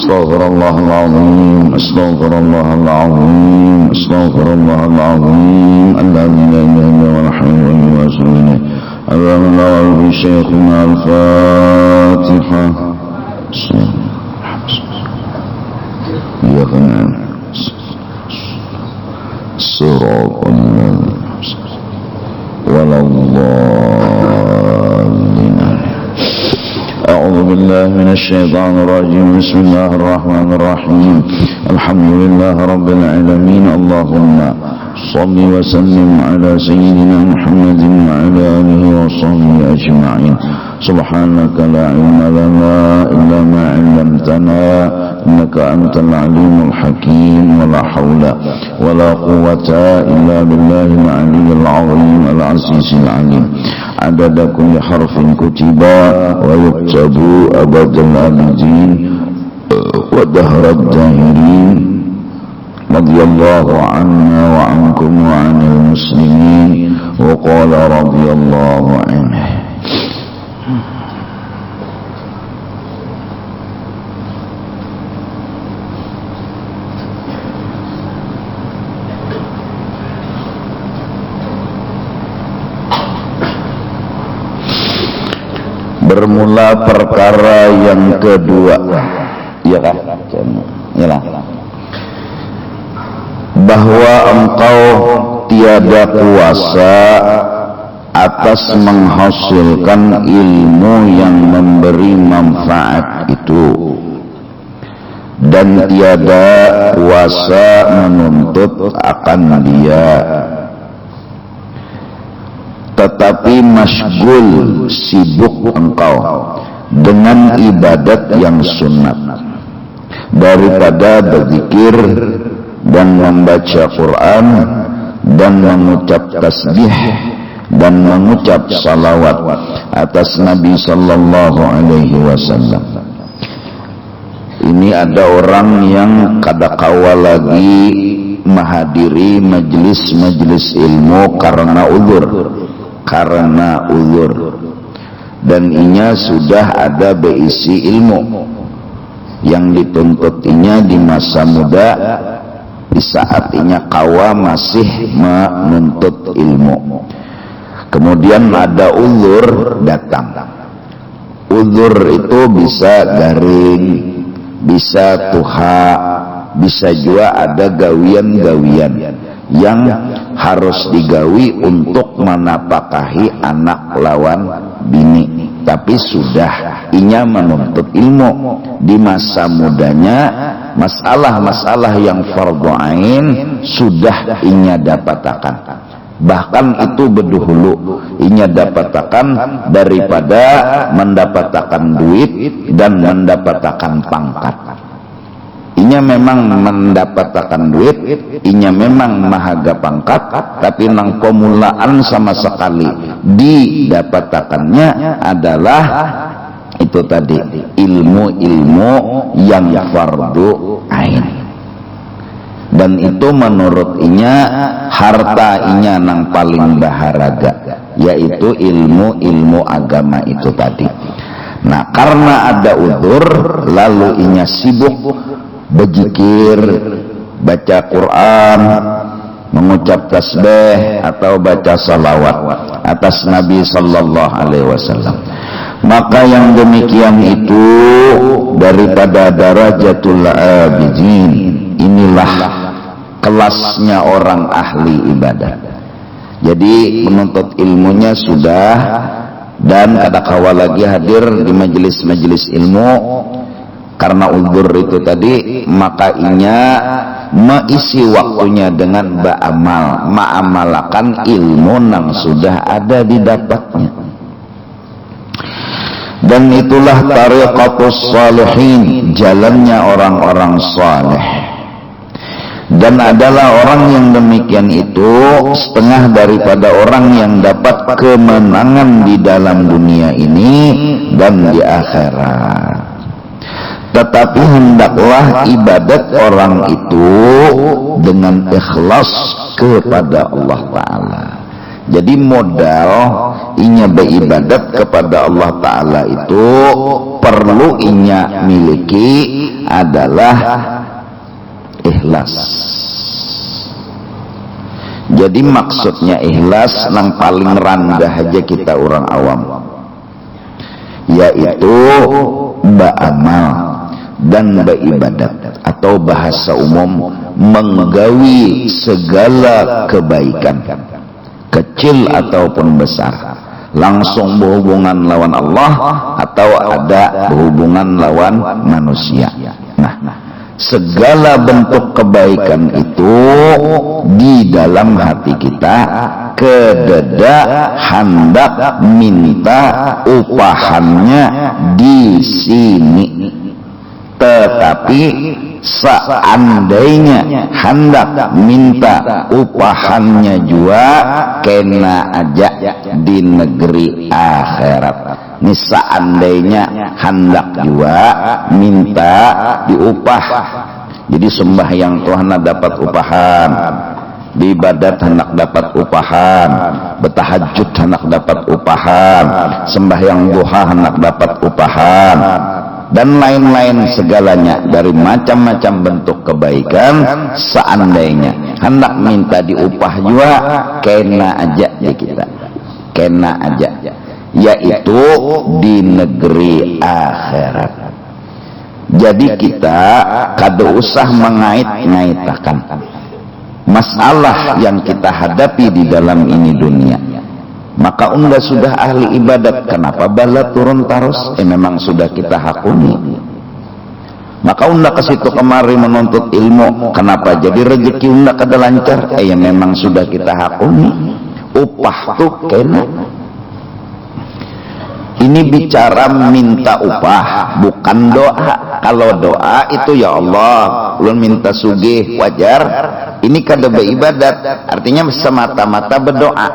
Astaghfirullahaladzim, astaghfirullahaladzim, astaghfirullahaladzim. Alladzi la ilaha illa huwal hayyul qayyum. Alhamdulillah bi syekhina al-Fatihah. Ya kanan. Siratal waladdallin. A'udzu billahi minasy syaithanir rajim. Bismillahirrahmanirrahim. Alhamdulillahirabbil alamin. Allahumma shalli wa sallim ala sayyidina Muhammadin wa ala alihi wa sahbihi ajma'in. Subhanaka la ilma lana illa ma 'allamtana innaka antal alimul hakim. Wa la haula wa la quwwata illa billahil aliyyil 'azim al-'azizil 'alim. Adada kulli harfin kutiba wa yuktabu abadal abidin wa dahrad dahirin. Radiyallahu anna wa ankum wa anil muslimin. Wa qala radiyallahu anhu. Bermula perkara yang kedua, ya kan? Ya, bahwa engkau tiada kuasa atas menghasilkan ilmu yang memberi manfaat itu, dan tiada kuasa menuntut akan dia, tetapi masyghul, sibuk engkau dengan ibadat yang sunat, daripada berzikir dan membaca Quran dan mengucap tasbih dan mengucap salawat atas Nabi sallallahu alaihi wasallam. Ini ada orang yang kadakawa lagi menghadiri majelis-majelis ilmu karena uzur, dan inya sudah ada beisi ilmu yang dituntut inya di masa muda, di saat inya kawa masih menuntut ilmu. Kemudian ada uzur datang. Uzur itu bisa garing, bisa tuha, bisa juga ada gawian-gawian yang harus digawi untuk menapakahi anak lawan bini, tapi sudah inya menuntut ilmu di masa mudanya. Masalah-masalah yang fardhu ain sudah inya dapatakan, bahkan itu berdahulu inya dapatakan daripada mendapatkan duit dan mendapatkan pangkat. Inya memang mendapatkan duit, inya memang mahaga pangkat, tapi nang pemulaan sama sekali didapatkannya adalah itu tadi, ilmu-ilmu yang fardhu ain. Dan itu menurut inya harta inya nang paling baharaga, yaitu ilmu-ilmu agama itu tadi. Nah, karena ada uzur, lalu inya sibuk berzikir, baca Quran, mengucap tasbih atau baca salawat atas Nabi sallallahu alaihi wasallam. Maka yang demikian itu daripada darajatul abidin, inilah kelasnya orang ahli ibadah. Jadi menuntut ilmunya sudah, dan kadakawa lagi hadir di majelis-majelis ilmu karena uzur itu tadi, maka inya mengisi waktunya dengan ma'amalakan ilmu yang sudah ada didapatnya. Dan itulah tariqatus salihin, jalannya orang-orang saleh. Dan adalah orang yang demikian itu setengah daripada orang yang dapat kemenangan di dalam dunia ini dan di akhirat. Tetapi hendaklah ibadat orang itu dengan ikhlas kepada Allah Ta'ala. Jadi modal inya beribadat kepada Allah Ta'ala itu perlu inya miliki adalah ikhlas. Jadi maksudnya ikhlas yang paling rendah aja kita orang awam, yaitu beramal dan beribadat, atau bahasa umum menggawi segala kebaikan kecil ataupun besar, langsung berhubungan lawan Allah atau ada berhubungan lawan manusia. Nah, segala bentuk kebaikan itu di dalam hati kita kededa hendak minta upahannya di sini. Tetapi seandainya hendak minta upahannya juga kena aja di negeri akhirat. Ini seandainya hendak juga minta diupah. Jadi sembahyang Tuhan dapat upahan, beribadat hendak dapat upahan, bertahajud hendak dapat upahan, sembahyang duha hendak dapat upahan, dan lain-lain segalanya dari macam-macam bentuk kebaikan. Seandainya hendak minta diupah juga kena aja di kita, kena aja, yaitu di negeri akhirat. Jadi kita kada usah mengait-ngaitakan masalah yang kita hadapi di dalam ini dunia. Maka unda sudah ahli ibadat, kenapa bala turun terus? Memang sudah kita hakuni. Maka unda ke situ kemari menuntut ilmu, kenapa jadi rezeki unda kada lancar? Ya memang sudah kita hakuni. Upah tuh kena. Ini bicara minta upah, bukan doa. Kalau doa itu ya Allah, ulun minta sugih, wajar. Ini kada beribadat, artinya semata-mata berdoa.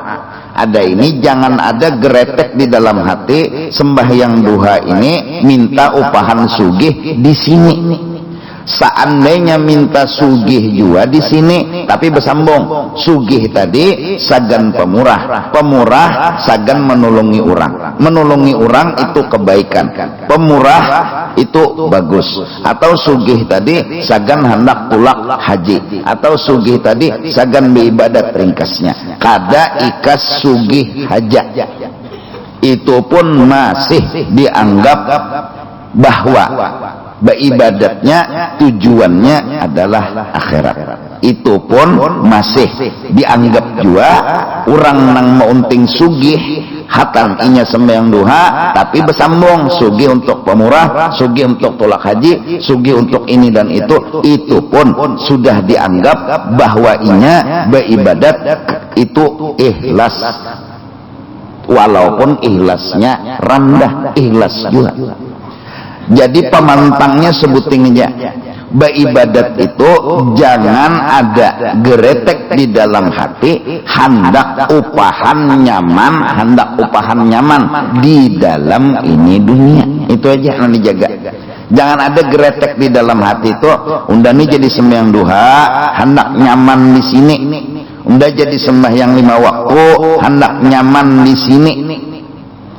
Ada ini jangan ada geretek di dalam hati sembahyang duha ini minta upahan sugih di sini. Seandainya minta sugih juga di sini, tapi bersambung. Sugih tadi sagan pemurah, pemurah sagan menolongi orang. Menolongi orang itu kebaikan, pemurah itu bagus. Atau sugih tadi sagan hendak tulak haji, atau sugih tadi sagan beribadat ringkasnya. Kada ikas sugih hajat, itu pun masih dianggap bahwa beribadatnya tujuannya adalah akhirat. Itu pun masih dianggap juga orang nang maunting sugih hatan inya sembahyang duha, tapi bersambung sugih untuk pemurah, sugih untuk tolak haji, sugih untuk ini dan itu pun sudah dianggap bahwa inya beribadat itu ikhlas, walaupun ikhlasnya rendah, ikhlas juga. Jadi pemantangnya sebutin aja, beribadat itu jangan ada geretek di dalam hati, hendak upahan nyaman di dalam ini dunia. Itu aja yang dijaga. Jangan ada geretek di dalam hati itu. Undani jadi sembahyang duha hendak nyaman di sini, unda jadi sembahyang 5 waktu hendak nyaman di sini.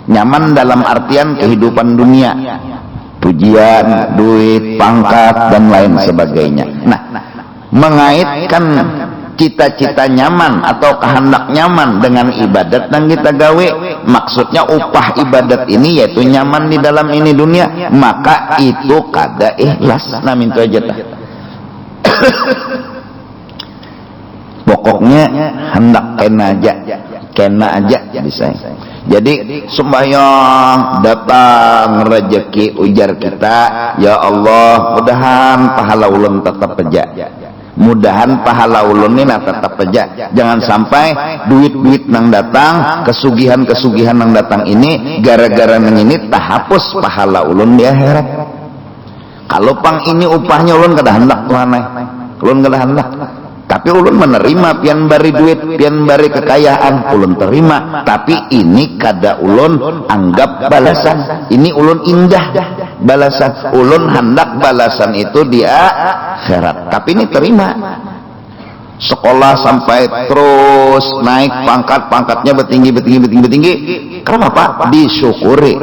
Nyaman dalam artian kehidupan dunia, pujian, duit, pangkat, dan lain sebagainya. Nah, mengaitkan cita-cita nyaman atau kehendak nyaman dengan ibadat yang kita gawe, maksudnya upah ibadat ini yaitu nyaman di dalam ini dunia, maka itu kada ikhlas. Nah, minta aja tak. Pokoknya hendak kena aja bisa. Jadi sembahyang datang rezeki ujar kita, ya Allah mudahan pahala ulun tetap aja, mudahan pahala ulun ini tetap aja. Jangan sampai duit-duit nang datang, kesugihan-kesugihan nang datang ini gara-gara nang ini tak hapus pahala ulun di akhirat. Kalau pang ini upahnya ulun kada hendak Tuhan, ulun kada hendak. Tapi ulun menerima pian bari duit, pian bari kekayaan, ulun terima. Tapi ini kada ulun anggap balasan. Ini ulun indah balasan. Ulun hendak balasan itu dia akhirat. Tapi ini terima. sekolah sampai terus naik pangkatnya bertinggi. Kenapa? Disyukuri.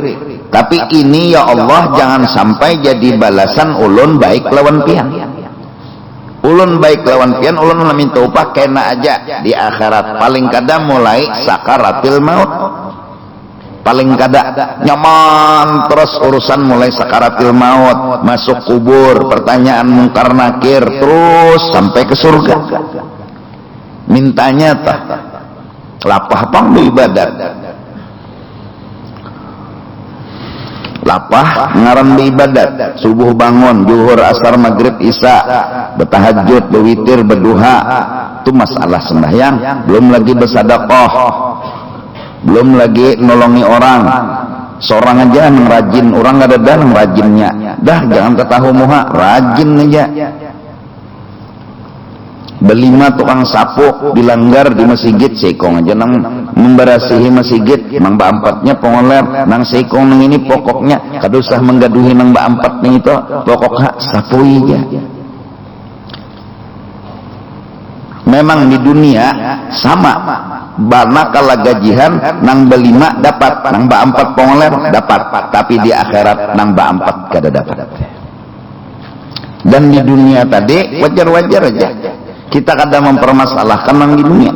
Tapi ini ya Allah jangan sampai jadi balasan ulun baik lawan pian. Ulun baik lawan pian, ulun minta upah kena aja di akhirat. Paling kada mulai sakaratil maut. Paling kada nyaman terus urusan mulai sakaratil maut, masuk kubur, pertanyaan mungkar nakir, terus sampai ke surga. Mintanya tah lapah pang beribadat, lapah ngaran beribadat, subuh bangun, zuhur, asar, maghrib, isya, bertahajud, berwitir, berduha, itu masalah sembahyang. Belum lagi bersedekah, belum lagi nolongi orang. Seorang aja yang rajin, orang gak ada dalam rajinnya. Dah jangan ketahu muha, rajin aja. Belima tukang sapu dilanggar di masjid, sekong aja nang memberasihi masjid, nang baempatnya pengoler, nang sekong nang ini pokoknya kada usah menggaduhi nang baempat ning itu, pokoknya sapui aja. Memang di dunia sama, manakala gajihan nang belima dapat, nang baempat pengoler dapat, tapi di akhirat nang baempat kada dapat. Dan di dunia tadi wajar-wajar aja kita kadang mempermasalahkan nang di dunia.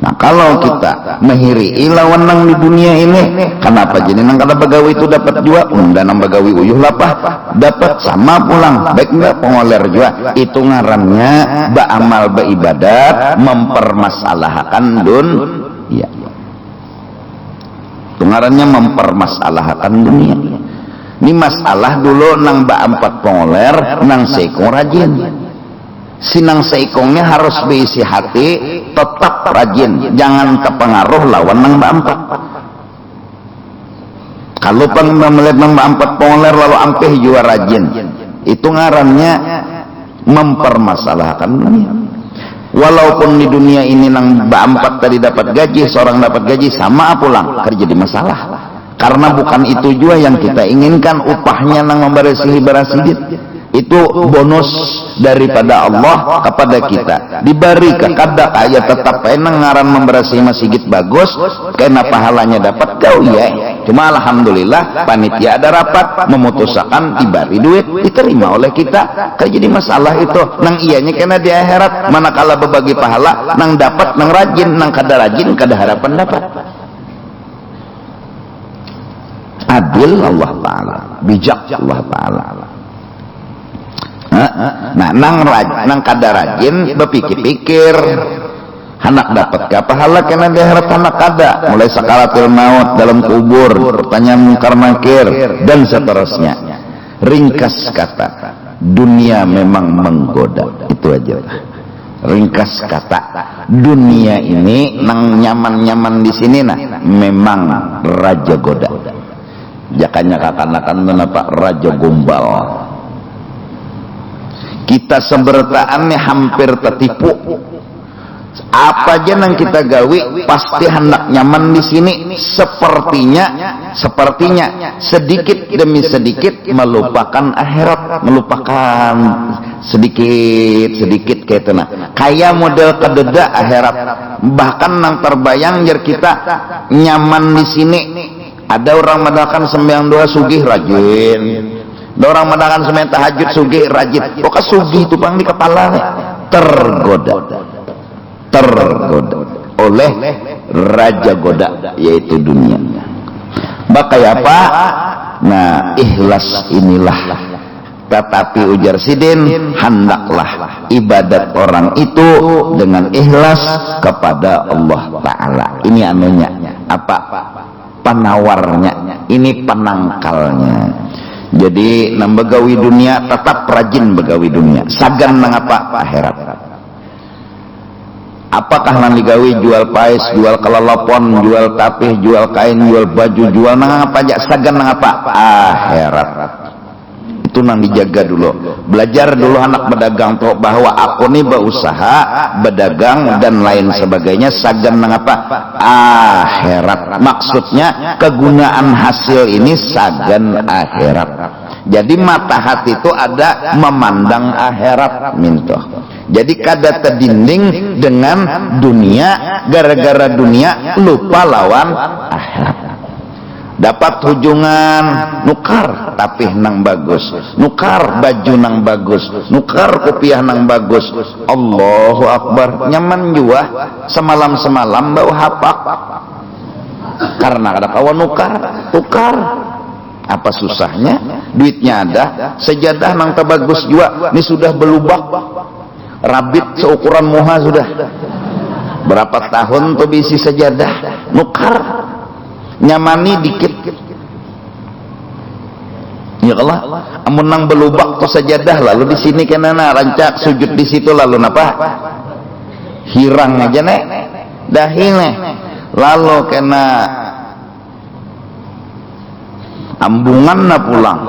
Nah kalau kita menghiri lawan nang di dunia ini, kenapa jadi nang kada begawi itu dapat juga, dan nang begawi uyuh lapah dapat sama pulang, baik enggak pengoler juga. Itu ngarannya beramal beribadat mempermasalahkan dunia. Itu ngarannya mempermasalahkan dunia. Ini masalah dulu nang baempat pengoler, nang sekong rajin. Sinang seikongnya harus berisi hati, tetap rajin, jangan terpengaruh lawan nang baempat. Kalau melihat nang baempat pengoler lalu ampeh juga rajin, itu ngarannya mempermasalahkan dunia. Walaupun di dunia ini nang baempat tadi dapat gaji, seorang dapat gaji sama pulang, kerja di masalah. Karena bukan itu juga yang kita inginkan, upahnya nang memberasihi barasidit. Itu bonus daripada Allah kepada kita. Diberi kekadak ayat tetap enang ngaran memberasihi masjid bagus, kena pahalanya dapat kau ya. Cuma alhamdulillah panitia ada rapat memutuskan diberi duit, diterima oleh kita. Kan jadi masalah itu. Nang ianya kena di akhirat, manakala berbagi pahala, nang dapat nang rajin, nang kada rajin kada harapan dapat. Adil Allah Ta'ala, bijak Allah Ta'ala. Nah, nang kada rajin berpikir-pikir anak dapat ke pahala kena di akhirat anak kada, mulai sakaratul maut, dalam kubur, pertanyaan mungkar nakir dan seterusnya. Ringkas kata, dunia memang menggoda. Itu aja. Ringkas kata, dunia ini nang nyaman-nyaman di sini nah memang raja goda. Jakanya kakanakan menapa raja gombal. Kita sebertaannya hampir tertipu. Apa aja yang kita gawi pasti hendak nyaman di sini. Sepertinya sedikit demi sedikit melupakan akhirat, melupakan sedikit kayak itu nah. Kayak model kededa akhirat. Bahkan nang terbayang jar kita nyaman di sini. Ada orang madakan sembahyang doa sugih rajin. Ada orang madakan sembahyang tahajud sugih rajin. Pokoknya sugih itu pang di kepala tergoda oleh raja goda yaitu dunia. Maka apa? Nah, ikhlas inilah. Tetapi ujar Sidin, hendaklah ibadat orang itu dengan ikhlas kepada Allah Ta'ala. Ini anunya apa? Penawarnya, ini penangkalnya. Jadi nang begawi dunia tetap rajin begawi dunia. Sagan nang apa? Akhirat. Apakah nang digawi jual pais, jual kelalapon, jual tapih, jual kain, jual baju, jual nang apa aja? Sagan nang apa? Akhirat. Itu nang dijaga dulu. Belajar dulu anak berdagang tuh bahwa aku nih berusaha berdagang dan lain sebagainya. Sagan nang apa? Akhirat. Maksudnya kegunaan hasil ini sagan akhirat. Jadi mata hati itu ada memandang akhirat minto. Jadi kada terdinding dengan dunia, gara-gara dunia lupa lawan akhirat. Dapat hujungan nukar tapi nang bagus, nukar baju nang bagus, nukar kopiah nang bagus. Allahu Akbar, nyaman jua semalam bau hapak karena ada kawan nukar tukar. Apa susahnya? Duitnya ada, sejadah nang bagus jua ini sudah belubak rabit seukuran muha sudah berapa tahun tuh bisi sejadah nukar nyamani dikit. Ya Allah, amun nang belubak tuh sajadah lalu di sini kena rancak sujud di situ lalu napa? Hirang aja nek. Dahine. Lalu kena ambungan na pulang.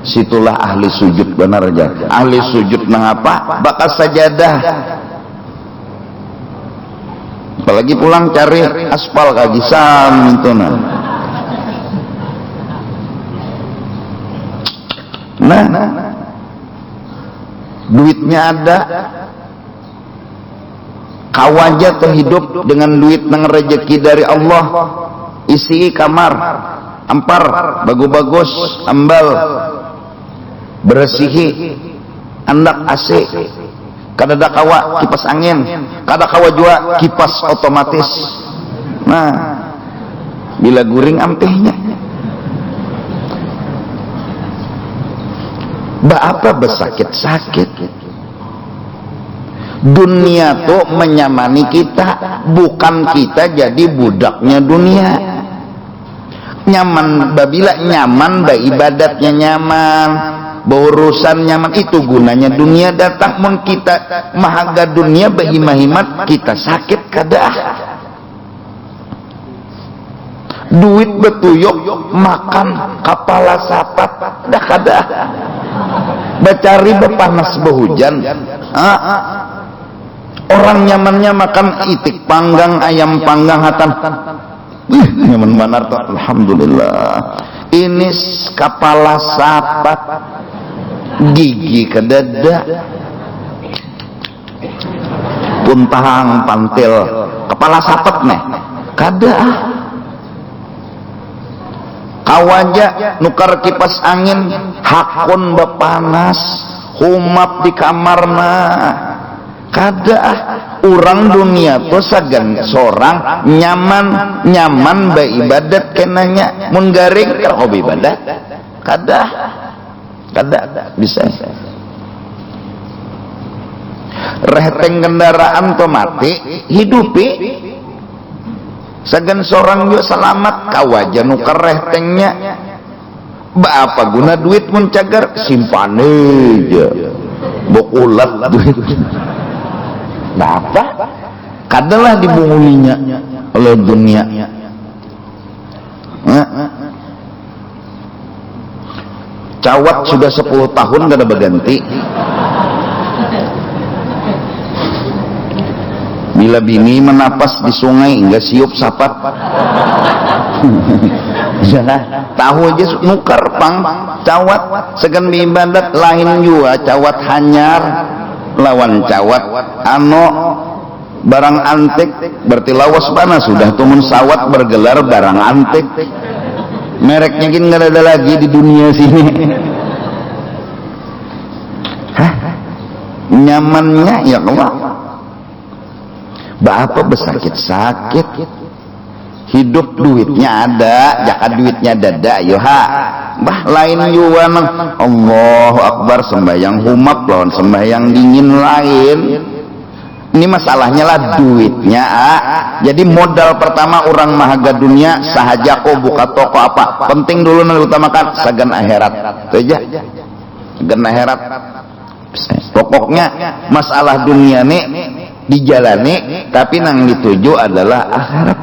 Situlah ahli sujud benar aja. Ahli sujud nang apa? Bakas sajadah. Apalagi pulang cari aspal kagisan itu nah duitnya ada kawaja tuh hidup dengan duit nang rezeki dari Allah, isi kamar ampar bagus-bagus ambal beresihi andak AC kadada kawa kipas angin, kada kawa jua kipas otomatis. Nah, bila guring ampehnya. Apa bersakit-sakit? Dunia tuh menyamani kita, bukan kita jadi budaknya dunia. Nyaman, babila nyaman, ibadatnya nyaman. Berurusan nyaman itu gunanya dunia datang mun kita mahaga dunia bahimah-himat kita sakit kadah duit betuyuk makan kepala sapat dah kadah bacari bepanas behujan orang nyamannya makan itik panggang ayam panggang hatan nyaman benar tuh alhamdulillah ini kepala sapat gigi kedada puntang pantil kepala sapet nih kada kawaja nukar kipas angin hakun bepanas humap di kamarna kada orang dunia tuh sagan sorang nyaman beribadat kenanya mun garing kalau hobi ibadat kada bisa rehteng kendaraan tuh mati hidupi sagan seorang juga selamat kawaja nukar rehtengnya apa guna duit mencagar simpan aja bokulat duit nah apa kadalah dibungulinya oleh dunia cawat sudah 10 tahun gak ada berganti bila bini menapas di sungai enggak siup sapat tahu aja nukar pang cawat segan ibadat lain juga cawat hanyar lawan cawat barang antik berarti lawas panas sudah tumun sawat bergelar barang antik mereknya gini nggak ada lagi di dunia sini. Nyamannya ya Allah. Bapak bersakit-sakit. Hidup duitnya ada, jakat duitnya dada, yoha. Bah lain juga nang Allahu Akbar sembahyang humap lawan sembahyang dingin lain. Ini masalahnya lah duitnya jadi modal pertama orang mahaga dunia sahaja kok buka toko apa penting dulu yang utamakan sagan akhirat itu aja sagan akhirat pokoknya masalah dunia nih dijalani tapi nang dituju adalah akhirat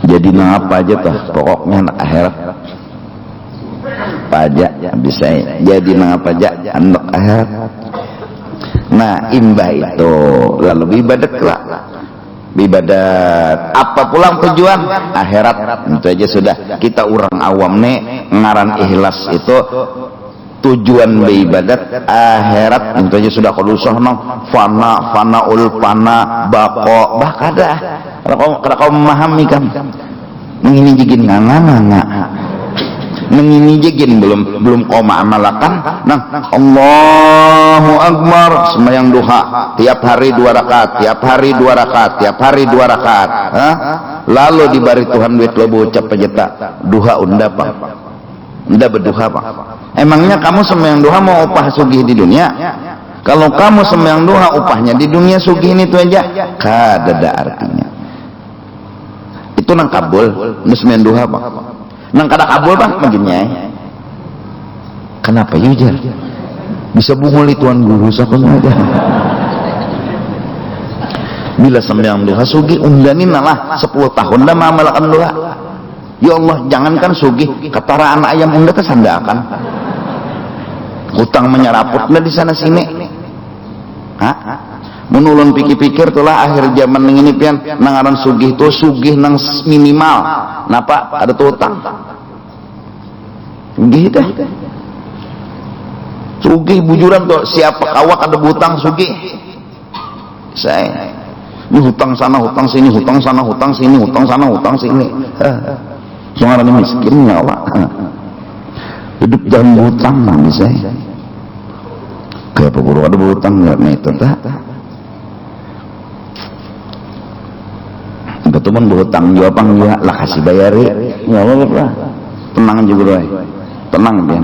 jadi nang apa aja tuh pokoknya nak akhirat pajak bisa jadi nang apa aja anak akhirat. Nah imbah itu lalu ibadat lah ibadat. Apa pulang tujuan? Akhirat. Itu aja sudah. Kita orang awam nih ngaran ikhlas itu tujuan beribadat akhirat. Itu aja sudah. Kalau usah fanaul fana bako kada. Kada kau memahami kan? Ini jigin nganga. Ini jigin belum kau ma'amalakan. Nah, Allahu Akbar sembahyang duha tiap hari 2 rakaat, tiap hari 2 rakaat, tiap hari 2 rakaat. Lalu dibari Tuhan duit lo ucap pejeta duha unda pak. Unda berduha pak. Emangnya kamu sembahyang duha mau upah sugih di dunia? Kalau kamu sembahyang duha upahnya di dunia sugih ini tuh aja. Kada artinya. Itu nang kabul, sembahyang duha pak. Nang kada kabul bang begini. Kenapa yujar? Bisa bunguli tuan guru sakunya aja. Bila sembahyang duha sugi undanin lah 10 tahun dah mamalakan duha. Ya Allah, jangankan sugi ketara anak ayam unda tersandakan. Hutang menyeraput dah di sana sini. Menulun pikir-pikir tulah akhir zaman ini pian nangaran sugih tuh sugih nang minimal. Napa ada tuh utang? Sugih dah. Sugih bujuran tuh siapa kawak ada butang sugih. Saya ini hutang sana hutang sini hutang sana hutang sini hutang sana hutang sini. Sungaran miskin nyawa. Hidup dalam hutang bisa. Kayak guru ada hutang karena itu tak. Betul berhutang jawabang juga lah kasih bayari ya Allah tenang aja bro tenang pian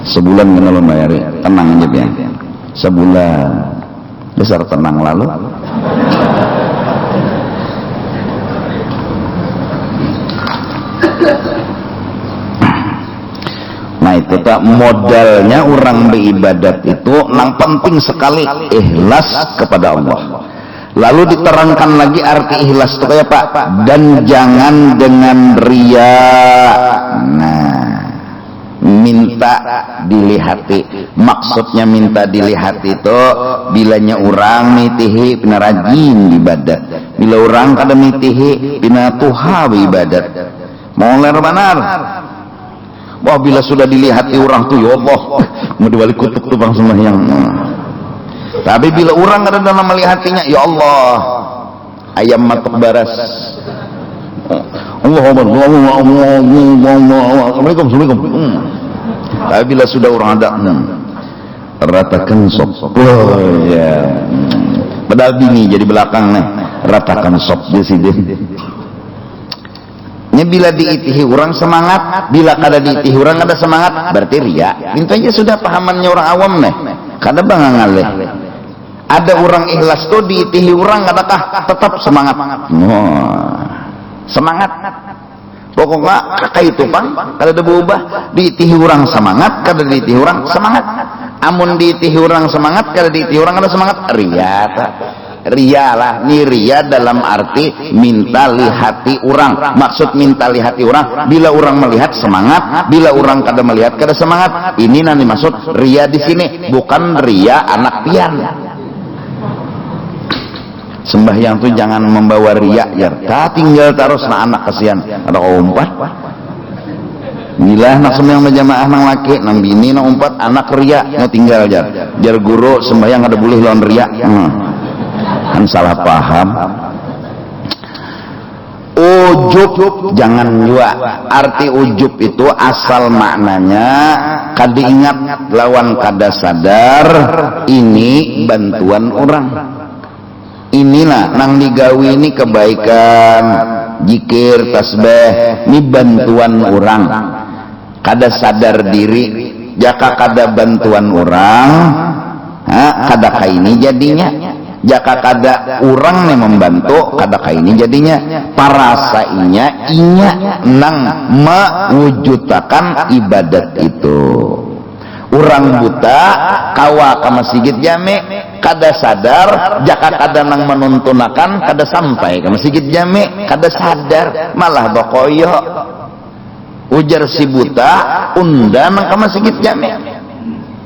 sebulan kena lo bayari tenang aja pian sebulan besar tenang lalu nah itu tak modalnya orang beribadat itu yang penting sekali ikhlas kepada Allah. Lalu diterangkan lagi arti ikhlas itu kayak Pak, dan jangan dengan ria. Nah, minta dilihati. Maksudnya minta dilihati itu bilanya orang mitihi pina rajin ibadat. Bila orang kada mitihi pina tuha ibadat. Moler benar. Wah, bila sudah dilihati orang tuh ya Allah, mau dibalik kutuk tuh bang sembahyang. Tapi bila orang ada dalam melihatinya, ya Allah, ayam matok baras. Assalamualaikum. Tapi bila sudah orang ada, ratakan sop. Oh ya. Padahal bini jadi belakang nih, ratakan sop di sini. Ini bila diitihi orang semangat, bila kada diitihi orang ada semangat, berarti ria. Itu aja sudah pahamannya orang awam nih. Kada bang ngaleh. Ada orang ikhlas tuh diitihi orang adakah tetap semangat. Semangat. Pokoknya kakak itu bang, kada ada berubah. Diitihi orang semangat, kada diitihi orang semangat. Amun diitihi orang semangat, kada diitihi orang ada semangat. Ria. Ria lah, ini ria dalam arti minta lihati orang. Maksud minta lihati orang, bila orang melihat semangat, bila orang kada melihat kada semangat. Ini nanti maksud ria di sini, bukan ria anak pian. Sembahyang tuh jangan membawa riak ya. Tinggal terus na anak kasihan. Ada kau umpat. Bila nak sembahyang berjamaah nang laki, nang bini nang umpat, anak riak mau tinggal aja. Jar guru sembahyang ada boleh lawan riak. Kan salah paham. Ujub jangan juga. Arti ujub itu asal maknanya kada ingat lawan kada sadar ini bantuan orang. Inilah nang digawi ini kebaikan, zikir, tasbih, ini bantuan orang. Kada sadar diri, jaka kada bantuan orang, kada kaini jadinya. Jaka kada orang nih membantu, kada kaini jadinya. Parasainya inya nang mewujudkan ibadat itu. Orang buta kawa ke masjid jame kada sadar, jaka kada nang menuntunakan kada sampai ke masjid jame kada sadar, malah dokoyo ujar si buta unda nang ke masjid jame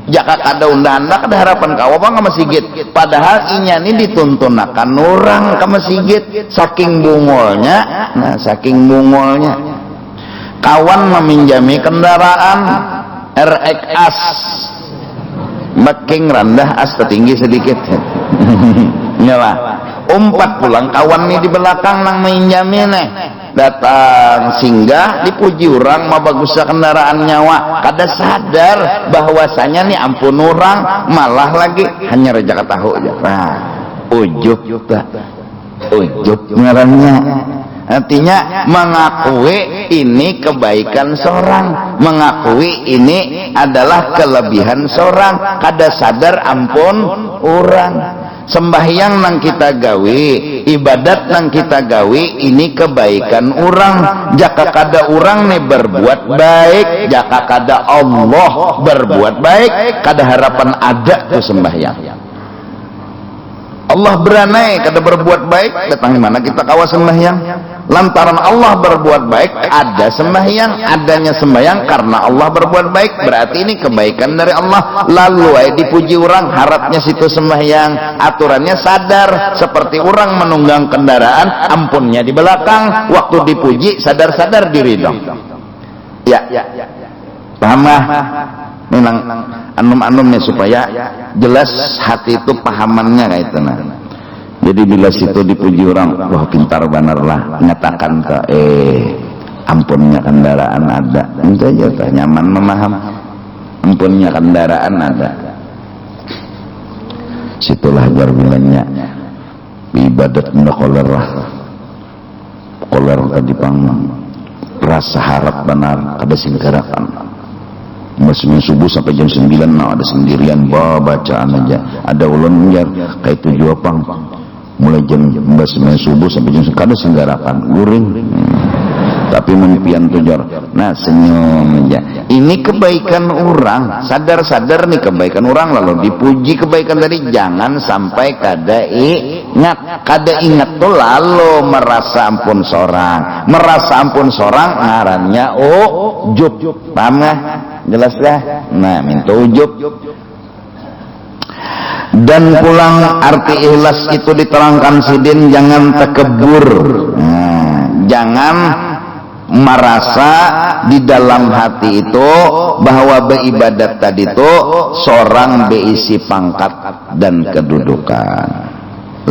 jaka kada undana kada harapan kawa bang ka masjid, padahal inya ini dituntunakan orang ke masjid saking bungolnya. Nah saking bungolnya kawan meminjami kendaraan RX making rendah as tertinggi sedikit nyala umpat pulang kawan nih di belakang nang minjami nih datang singgah dipuji orang mah bagusnya kendaraan nyawa kada sadar bahwasanya nih ampun orang malah lagi hanya rejak tahu aja. Nah ujub ngarannya artinya mengakui ini kebaikan seorang, mengakui ini adalah kelebihan seorang, kada sadar ampun orang. Sembahyang nang kita gawe, ibadat nang kita gawe ini kebaikan orang. Jaka kada orang nih berbuat baik, jaka kada Allah berbuat baik, kada harapan ada tuh sembahyang. Allah beranai kada berbuat baik, datang di mana kita kawa sembahyang. Lantaran Allah berbuat baik ada sembahyang, adanya sembahyang karena Allah berbuat baik, berarti ini kebaikan dari Allah. Lalu dipuji orang harapnya situ sembahyang, aturannya sadar seperti orang menunggang kendaraan, ampunnya di belakang, waktu dipuji sadar-sadar diri dong. Ya, paham lah? Memang anum-anumnya supaya jelas hati itu pahamannya kayak itu. Nah jadi bila situ dipuji orang, wah pintar benar lah, nyatakan ke ampunnya kendaraan ada, itu aja tuh nyaman memaham, ampunnya kendaraan ada. Situlah jarbilanya ibadat benda koler tadi pang rasa harap benar kada singkarakan. Masih subuh sampai jam 9 nah ada sendirian bacaan aja, ada ulun njar kayak 7 apang mulai jam subuh sampai jam kada senggarakan guring tapi menipian tujar. Nah senyum aja, ini kebaikan orang, sadar-sadar nih kebaikan orang, lalu dipuji kebaikan tadi, jangan sampai kada ingat tuh lalu merasa ampun seorang ngarannya ujub. Paham nggak? Jelas dah. Nah minta ujub. Dan pulang arti ikhlas itu diterangkan sidin, jangan takabur. Nah, jangan merasa di dalam hati itu bahwa beribadat tadi itu seorang beisi pangkat dan kedudukan,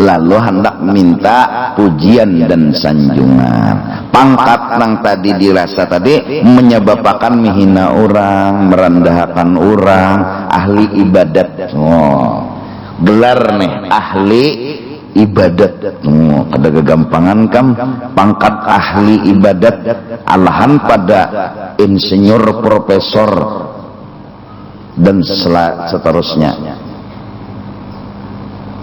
lalu hendak minta pujian dan sanjungan. Pangkat yang tadi dirasa tadi menyebabkan menghina orang, merendahkan orang, ahli ibadat. Gelar nih ahli ibadat. Kada kegampangan kam pangkat ahli ibadat alahan pada insinyur, profesor dan seterusnya.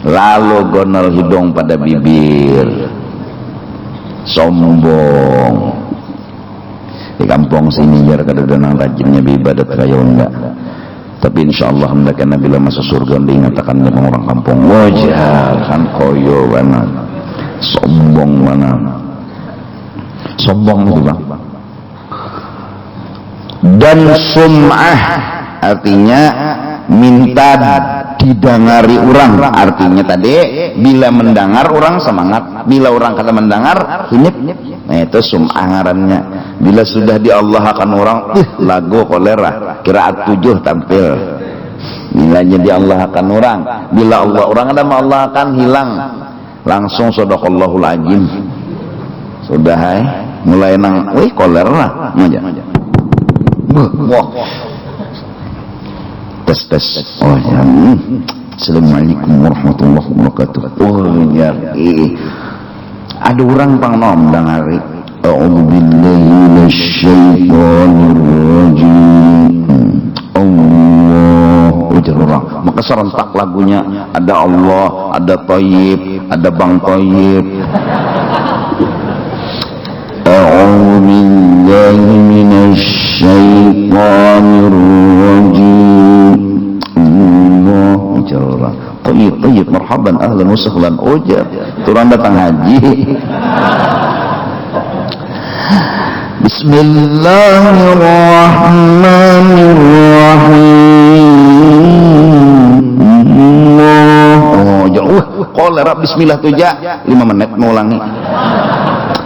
Lalu gonol hidung pada bibir, sombong. Di kampung sini jar kadang-kadang rajinnya beribadat kayak enggak. Tapi insyaallah hendak bila masuk surga diingatakannya orang kampung wajah kan koyo mana, sombong mana, sombong itu bang. Dan sum'ah artinya minta didengari orang, artinya tadi bila mendengar orang semangat, bila orang kata mendengar hinyip. Nah itu sum'ah ngarannya. Bila sudah di Allah akan orang lagu kolera kiraat 7 tampil. Bila jadi Allah akan orang, bila Allah orang ada Allah akan hilang langsung. Sadaqallahul azim. Sudah mulai nang kolera aja. Wah tes oh ya. Assalamualaikum warahmatullahi wabarakatuh. Oh ya ada orang pangnom dangari a'udzubillahi minasyaitonir rajim. Allah ujar orang maka serentak lagunya ada Allah, ada Thayyib, ada Bang Thayyib. A'udzubillahi minasyaitonir rajim. Allah ujar orang Thayyib marhaban ahlan wa sahlan. Ujar turun datang haji. Bismillahirrahmanirrahim. kolera bismillah tuh ja 5 menit ngulangi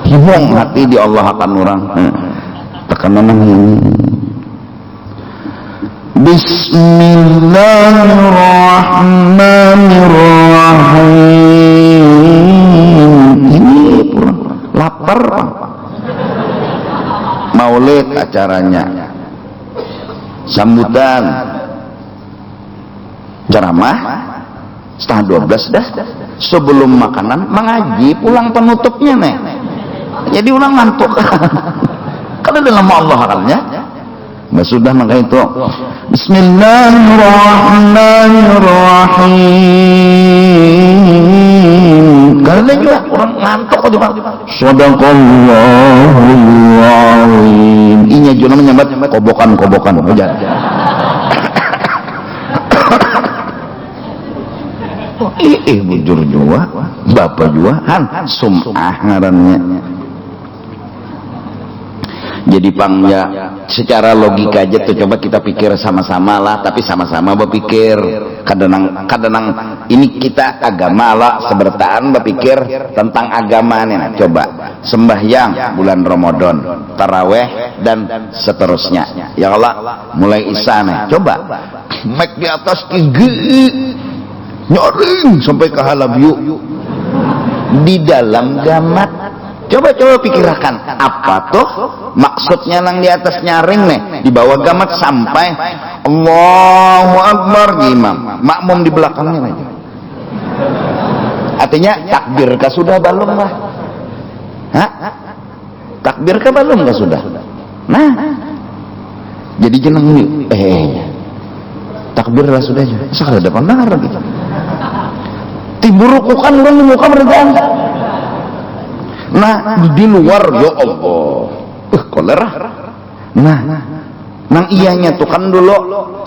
hibong hati di Allah akan orang tekanan ini Bismillahirrahmanirrahim. Ini lapar maulid acaranya, sambutan ceramah setengah 12 dah sebelum makanan mengaji pulang penutupnya nih jadi orang ngantuk karena dalam Allah akalnya sudah maka itu Bismillahirrahmanirrahim karena juga orang ngantuk juga Sadaqallahul Azim inya juga menyambat kobokan hujan bujur juga bapak juga sum'ah ngarannya jadi pangnya secara logika aja tuh coba kita pikir sama-sama lah tapi sama-sama berpikir kadang ini kita agama lah sebertaan berpikir tentang agama nih coba sembahyang bulan Ramadan taraweh dan seterusnya ya Allah mulai isya nih coba mek di atas tinggi nyaring sampai ke halabiu di dalam gamat coba pikirkan apa tuh maksudnya nang di atas nyaring nih di bawah gamat sampai Allahu Akbar imam makmum di belakangnya aja artinya takbir kah sudah belum lah takbir kah belum kah sudah nah jadi jeneng takbir lah sudah aja sekali depan dengar gitu tiburukukan orang di muka berjalan nah di luar ya Allah kolera nah nang iyanya tuh kan dulu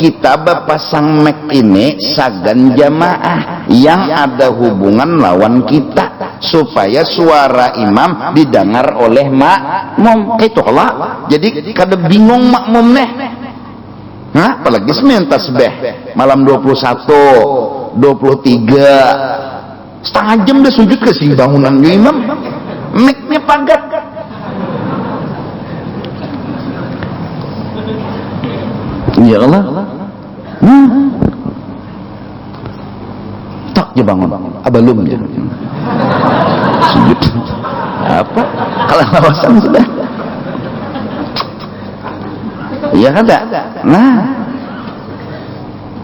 kita pasang mic ini sagan jamaah yang ada hubungan lawan kita supaya suara imam didengar oleh makmum kayak itu lah jadi kada bingung makmum nih nah apalagi semen tasbih malam 21 23 setengah jam dah sujud ke si bangunan imam mic-nya pagat ya Allah tak je bangun belum je sujud apa kalau lawasan sudah iya kada nah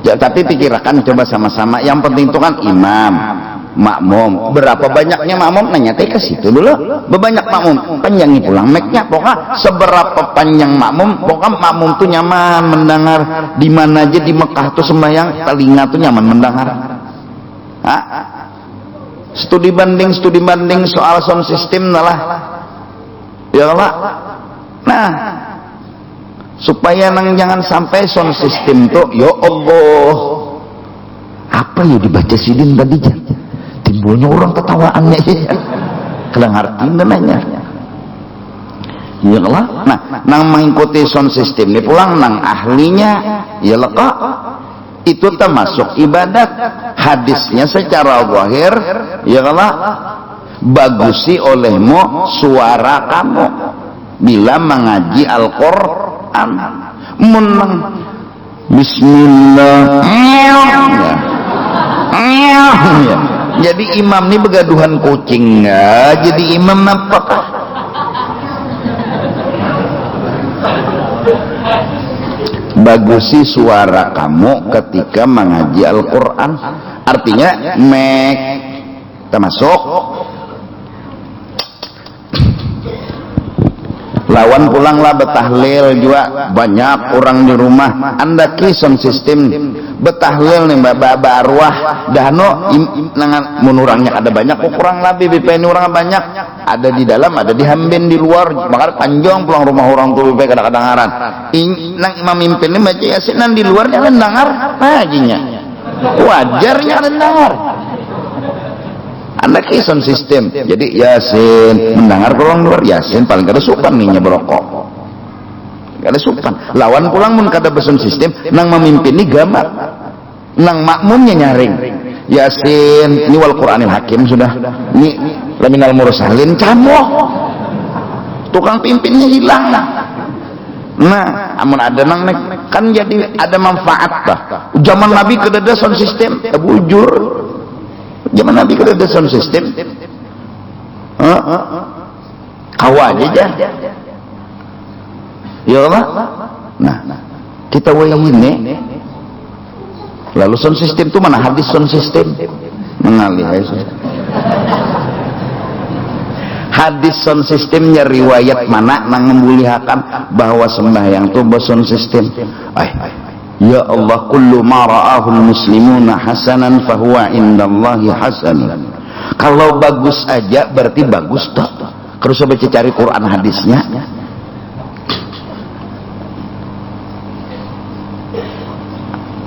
ya, tapi pikirkan coba sama-sama yang penting itu kan imam makmum berapa banyaknya makmum nanya ke situ dulu berbanyak makmum panjangi pulang mic-nya pokoknya seberapa panjang makmum pokoknya makmum tuh nyaman mendengar di mana aja di Mekah tuh sembahyang telinga tuh nyaman mendengar studi banding soal sound system lah ya Allah nah supaya nang jangan sampai sound system tuh ya Allah apa ya dibaca sidin tadi timbulnya orang ketawaannya ya kadang artiin nanya ya Allah nah nang mengikuti sound system ini pulang nang ahlinya ya leka itu termasuk ibadat hadisnya secara zahir ya Allah bagusi olehmu suara kamu bila mengaji Al-Quran menang Bismillah ya. Jadi imam ini begaduhan kucing nggak jadi imam nampak bagusi suara kamu ketika mengaji Al-Quran artinya termasuk lawan pulanglah betahlil juga banyak orang di rumah anda kison sistem betahlil nih mbak arwah dahno menurangnya ada banyak kurang lebih BPN orang banyak ada di dalam ada di hambin di luar bakal panjang pulang rumah orang tuh BPN kadang-kadang ngaran nang imam mimpin ini baca yasin nang di luarnya ada dengar ngajinya wajarnya ada dengar anda kison sistem jadi yasin mendengar orang luar yasin paling kada sukan nih berokok kada sukan lawan pulang mun kada besun sistem nang memimpin ni gamar nang makmumnya nyaring Yasin ini wal Qur'anil Hakim sudah ini laminal mursalin camoh tukang pimpinnya hilang. Nah amun ada nang kan jadi ada manfaat tah. Zaman Nabi kedada sound system bujur zaman Nabi kedada sound system kawa aja ya Allah. Nah kita wayine lalu sound system itu mana hadis sound system mengalih hadis sound systemnya riwayat mana nang membulihakan bahwa sembahyang itu sound system. Ya Allah kullu ma ra'ahul muslimuna hasanan fahuwa indallahi hasan. Kalau bagus aja berarti bagus tak. Kalau saya baca cari Quran hadisnya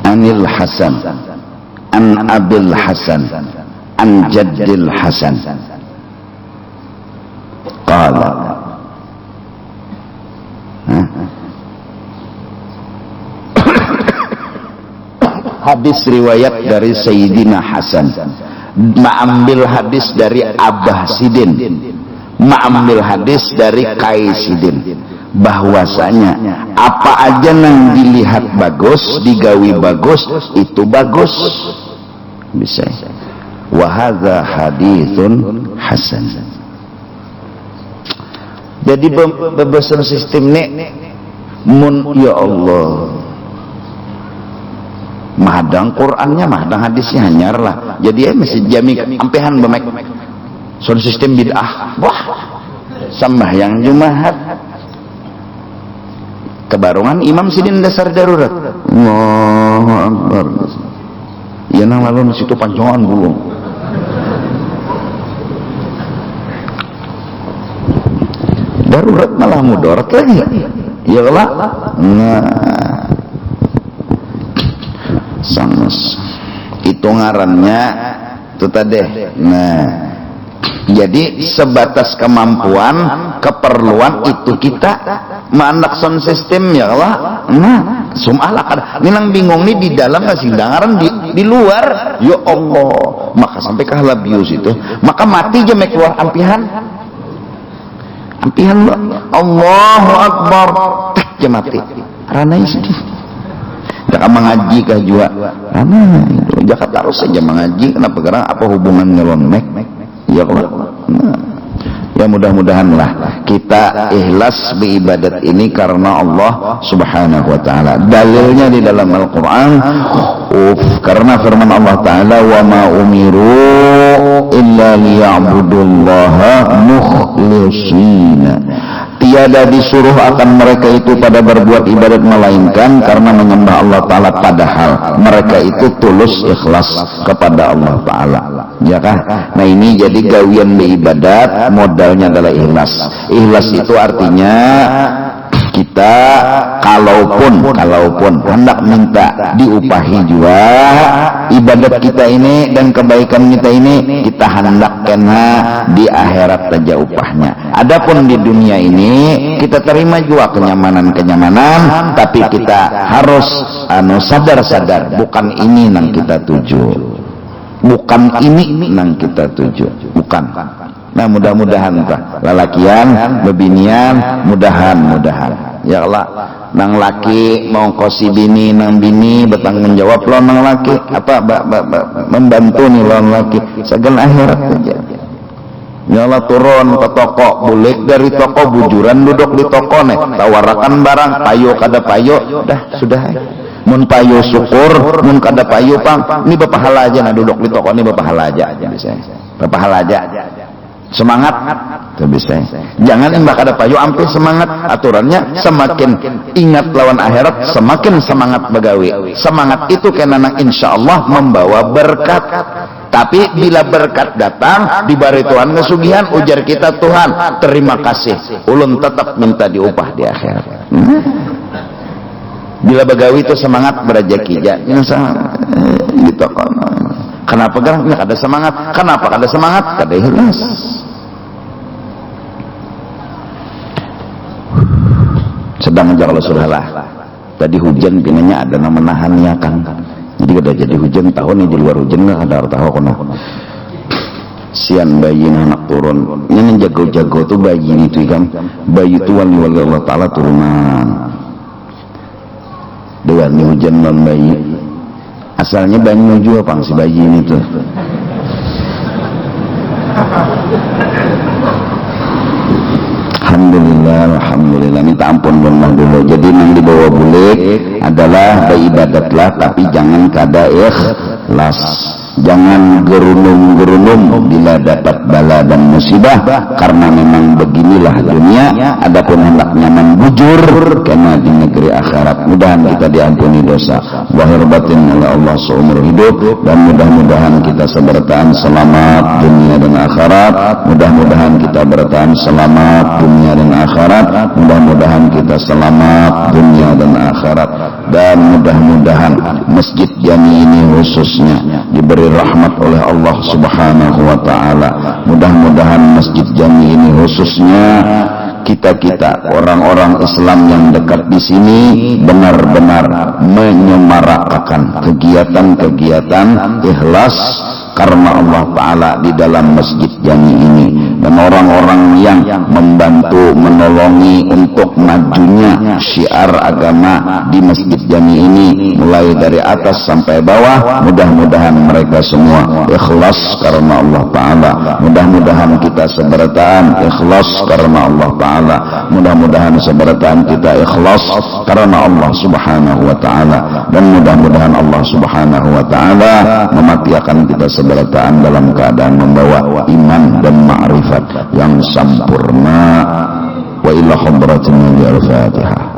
Anil Hasan An Abil Hasan An Jaddil Hasan Qala hadis riwayat dari Sayyidina Hasan, ma'ambil hadis dari Abah Sidin, ma'ambil hadis dari Kaisidin, bahwasanya apa aja yang dilihat bagus, digawi bagus, itu bagus. Bisa. Wa hadza haditsun hasan. Jadi bebesan sistem nek mun ya Allah mahadang Qurannya mahadang hadisnya hanyar lah. Jadi mesti jami ampehan bemek soal sistem bid'ah. Wah sembahyang Jumat kebarongan Imam Sidin dasar darurat. Allahu Akbar. Ya nang lalu situ pancongan bulung. Darurat malah mudarat lagi. Ya Allah. Nah sangus itu ngarannya itu tadi. Nah jadi sebatas kemampuan keperluan itu kita mandak sound system ya Allah. Nah sumalah kada ninang bingung nih di dalam ngasih dengaran di luar ya Allah maka sampai ke halabius itu maka mati aja keluar ampihan Allahu Akbar tak aja mati ranai sedih. Jangan mengaji kah juga Jakarta harus saja mengaji. Kenapa? Karena apa hubungannya lonek ya Allah. Ya mudah-mudahan lah kita ikhlas beribadat ini karena Allah subhanahu wa ta'ala. Dalilnya di dalam Al-Quran karena firman Allah ta'ala wa ma umiru illa liya'budullaha mukhlishina, tiada disuruh akan mereka itu pada berbuat ibadat melainkan karena menyembah Allah Ta'ala padahal mereka itu tulus ikhlas kepada Allah Ta'ala ya kah? Nah ini jadi gawian beribadat modalnya adalah ikhlas. Ikhlas itu artinya kita kalaupun hendak minta diupahi juga ibadat kita ini dan kebaikan kita ini kita hendak kena di akhirat saja upahnya. Adapun di dunia ini kita terima juga kenyamanan tapi kita harus sadar bukan ini yang kita tuju, bukan ini yang kita tuju, bukan. Nah mudah-mudahan pak lalakian bebinian mudahan ya Allah nang laki mau kosi bini nang bini bertanggung jawab lo nang laki apa membantu nih lo laki segala akhirat saja ya Allah turun ke toko bulik dari toko bujuran duduk di toko nih tawarakan barang payo kada payo dah sudah mun payo syukur mun kada payo pang ini bapahala aja nah duduk di toko ini bapahala aja bisa bapahala aja semangat itu bisa. Jangan imbak ada payu ampe semangat. Aturannya semakin ingat lawan akhirat semakin semangat begawi. Semangat itu karena insyaallah membawa berkat. Tapi bila berkat datang dibari Tuhan kesugihan ujar kita Tuhan terima kasih ulun tetap minta diupah di akhirat. Bila begawi itu semangat berajaki ya gitu. Kenapa geraknya kada semangat? Kenapa kada semangat? Kada ikhlas. Sedang aja kalau sudah lah. Tadi hujan pinanya ada yang menahannya kan. Jadi kada jadi hujan tahun ini di luar hujan nggak ada tahu kena. Sian bayi anak turun, yang jago-jago tuh bayi itu kan, bayi itu wali Allah Taala turunan. Dengan hujan non bayi, asalnya banyu juga pang si bayi ini tuh. Alhamdulillah, minta ampun dulu. Jadi yang dibawa bulik adalah beribadatlah, tapi jangan kada ikhlas. Jangan gerunum-gerunum bila dapat bala dan musibah, karena memang beginilah dunia. Adapun hendak nyaman bujur karena di negeri akhirat. Mudahan kita diampuni dosa zahir batin oleh Allah seumur hidup, dan mudah-mudahan kita bertahan selamat dunia dan akhirat. Mudah-mudahan kita bertahan selamat dunia dan akhirat. Mudah-mudahan kita selamat dunia dan akhirat. Dan mudah-mudahan Masjid Jami ini khususnya diberi rahmat oleh Allah Subhanahu wa Ta'ala. Mudah-mudahan Masjid Jami ini khususnya kita orang-orang Islam yang dekat di sini benar-benar menyemarakkan kegiatan-kegiatan ikhlas karena Allah Ta'ala di dalam Masjid Jami ini, dan orang-orang yang membantu menolongi untuk majunya syiar agama di Masjid Jami ini mulai dari atas sampai bawah. Mudah-mudahan mereka semua ikhlas karena Allah Ta'ala. Mudah-mudahan kita sebertaan ikhlas karena Allah Ta'ala. Mudah-mudahan sebertaan kita ikhlas karena Allah Subhanahu wa Ta'ala. Dan mudah-mudahan Allah Subhanahu wa Ta'ala mematikan kita sebertaan dalam keadaan membawa iman dan ma'rifat yang sempurna. Wa ila hadratin al-Fatihah.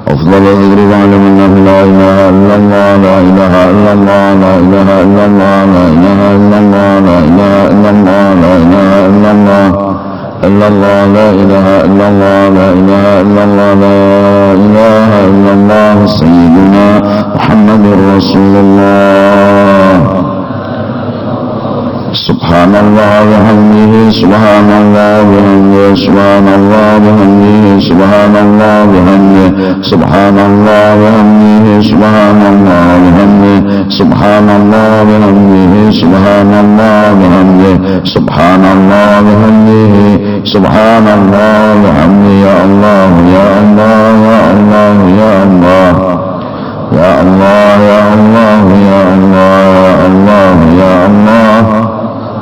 أفضل الذكر واعلم أنه لا إله إلا الله لا إله إلا الله لا إله إلا الله لا إله إلا الله لا إله إلا الله لا إله إلا الله إلا الله لا إله إلا الله لا إله إلا الله لا إله إلا الله سيدنا محمد رسول الله. Subhanallah bihamdihi subhanallah bihamdihi subhanallah bihamdihi subhanallah bihamdihi subhanallah bihamdihi subhanallah bihamdihi subhanallah bihamdihi subhanallah bihamdihi subhanallah bihamdihi subhanallah bihamdihi ya Allah ya Allah ya Allah ya Allah ya Allah ya Allah ya Allah ya Allah ya Allah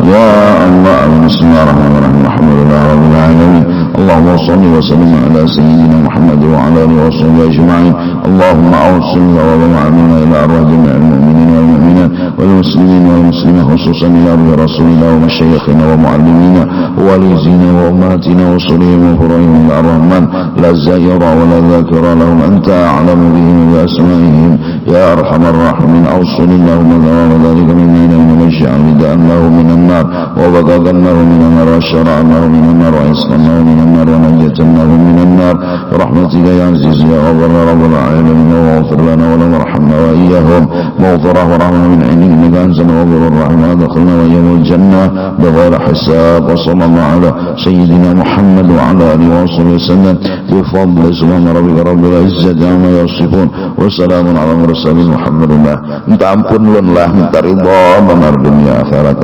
ya Allah. Bismillahirrahmanirrahim. Alhamdulillah rabbil alamin. Allahumma shalli wa sallim ala sayyidina Muhammad wa ala alihi wa sahbihi ajma'in. Allahumma awsil wa ma'amina ila arwah jami'il mu'minin wal mu'minat wal muslimin wal muslimat, khususan ila arwah rasulina wa masyayikhina wa mu'allimina wa walizina wa ummatina wa surihim wa furahim ila ar-Rahman la zaira wa la dhakira lahum anta a'lamu bihim wa asma'ihim ya arhamar rahimin. Awsil Allahumma dhawara dhalika minna ila masya'a bida'an lahu minan nar wa badagan lahu minan nar wa syara'an lahu minan nar wa isqan lahu minan nar wa najatan lahu minan nar rahmatika ya aziz ya Allah ya rabbal alamin. واغفر لنا ولهم وارحمنا وإياهم مغفرة ورحمة من عندك إنك أنت الغفور الرحيم. ادخلنا وإياهم الجنة بغير حساب. وصلى الله على سيدنا محمد وعلى آله وصحبه وسلم بفضل سبحان ربك رب العزة عما يصفون وسلام على المرسلين والحمد لله. Minta ampun lah, minta ridha benar dunia akhirat.